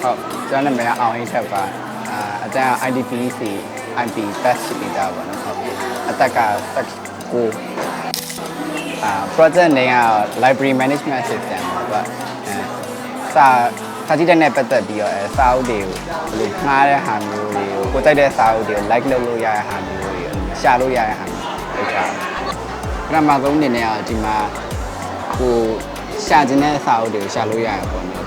ဟုတ်ကျွန်တော်နာမည်အောင်အိတ်ထက်ပါအတန်း IDPC IP Best ဖြစ်ပြီးသားပေါ့နော်ဟုတ်အသက်ကကိုproject name က library management system ပေါ့စာကြည့်တဲ့နဲ့ပတ်သက်ပြီးတော့စာအုပ်တွေကိုဘယ်လိုငှားတဲ့ဟာမျိုးတွေကိုကြိုက်တဲ့စာအုပ်တွေကို like လုပ်လို့ရတဲ့ဟာမျိုးတွေရှာလို့ရတဲ့ဟာမျိုးလုပ်တာပထမဆုံးအနေနဲ့ဒီမှာကိုရှာခြင်းတဲ့စာအုပ်တွေကိုရှာလို့ရရပေါ့နော်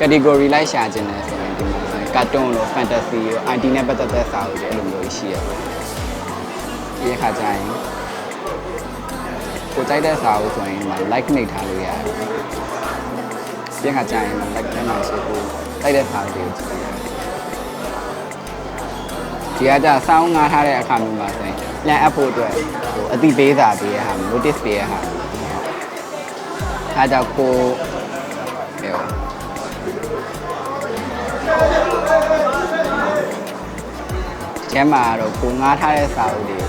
category လိုက်ရှာခြင်းတဲ့ဆိုရင်ဒီမှာဆိုရင် cartoon လို့ fantasy လို့ IT နဲ့ပတ်သက်တဲ့စာအုပ်တွေအဲ့လိုမျိုးရှိရပေါ့ဒီခါကျရင်ကိုကြိုက်တဲ့စာအုပ်ဆိုရင်ဒီမှာ like နှိပ်ထားလို့ရတယ်ဒီခါကျရင် like ထဲမှာဆိုကိုကြိုက်တဲ့စာအုပ်တွေကိုကြည့်ရတယ်ဒီကကြစောင်းငားထားတဲ့အခါမျိုးမှာဆိုရင်ပြန်အပ်ဖို့အတွက်ဟိုအတိပေးစာပေးရဟာ notice ပေးရဟာအားကြောင့်ကိုပြောကျမ်းမာတော့ကိုငားထားတဲ့စာအုပ်တွေ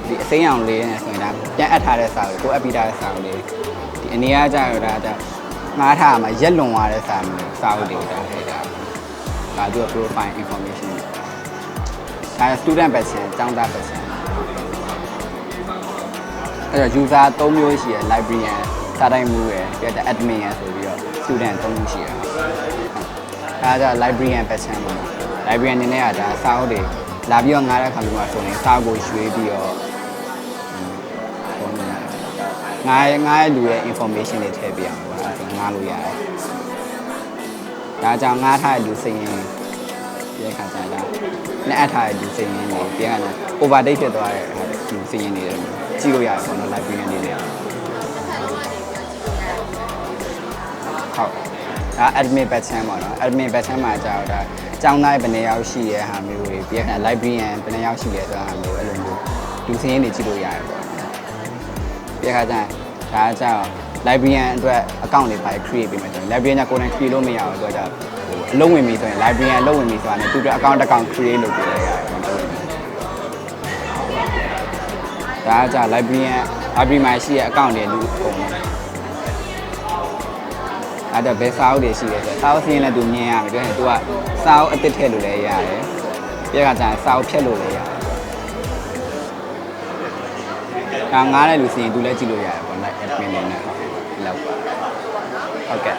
ဒီအစိမ်းအောင်လေးနဲ့ဆိုရင်ဒါပြန်အပ်ထားတဲ့စာအုပ်ကိုအပ်ပြီးထားတဲ့စာအုပ်တွေဒီအနေအားကြတော့ဒါငားထားမှာရက်လွန်သွားတဲ့စာအုပ်တွေဒါထည့်တာဒါသူက profile information ဒါ student person ကျောင်းသား person အဲ့တော့ user 3မျိုးရှိရယ် librarian စာတိုင်းမှုရယ်ပြီးတော့ admin ရယ်ဆိုပြီးတော့ student 3မျိုးရှိရယ်အဲ့ဒါက librarian person ပေါ့ librarian အနေနဲ့ကဒါစာအုပ်တွေလာပြီးတော့ငားတဲ့ခါမျိုးမှာဆိုရင်စာကိုရွှေ့ပြီးတော့ငားရဲ့လူရဲ့ information တွေထည့်ပြအောင်ပေါ့အဲ့ဒါငားလို့ရတယ်ဒါကြောင့်ငားထားတဲ့လူစိတ်ရင်းဒီခါကျတာနဲ့အပ်ထားတဲ့လူစိတ်ရင်းတွေပြန်လာ overdate ဖြစ်သွားတဲ့လူစိတ်ရင်းတွေကြည့်လို့ရတယ်ပေါ့နော် librarian အနေနဲ့ဟုတ်ဒါ admin person ပေါ့နော် admin person မှာကြာတော့ဒါကျောင်းသားဘယ်နှယောက်ရှိရဲဟာမျိုးတွေပြီးရင် librarian ဘယ်နှယောက်ရှိလဲဆိုတာမျိုးအဲ့လိုမျိုးလူစင်းရင်းတွေကြည့်လို့ရတယ်ပေါ့ပြီးခါကျရင်ဒါကြောင့် librarian အတွက် account တွေပါ create ပေးမယ်ဆိုရင် librarian ကကိုယ်တိုင် create လို့မရဘူးဆိုတော့အလုံးဝင်ပြီဆိုရင် librarian အလုံးဝင်ပြီဆိုတာနဲ့သူတို့ account တစ်ကောင် create လုပ်ပေးလိုက်ရတယ်ဒါကြောင့် librarian မှာရှိတဲ့ account တွေလူပုံတယ်အဲ့တော့ဘယ်စာအုပ်တွေရှိလဲဆိုတော့စာအုပ်စီးရင်လည်းသူမြင်ရမယ်ပြောရင်သူကစာအုပ်အသစ်ထည့်လို့လည်းရတယ်ပြီးတော့ကျရင်စာအုပ်ဖြတ်လို့လည်းရတယ်ဒါငားတဲ့လူစီရင်သူလည်းကြည့်လို့ရတယ်ပေါ့ like admin နဲ့ဟုတ်လောက်ပါဟုတ်ကဲ့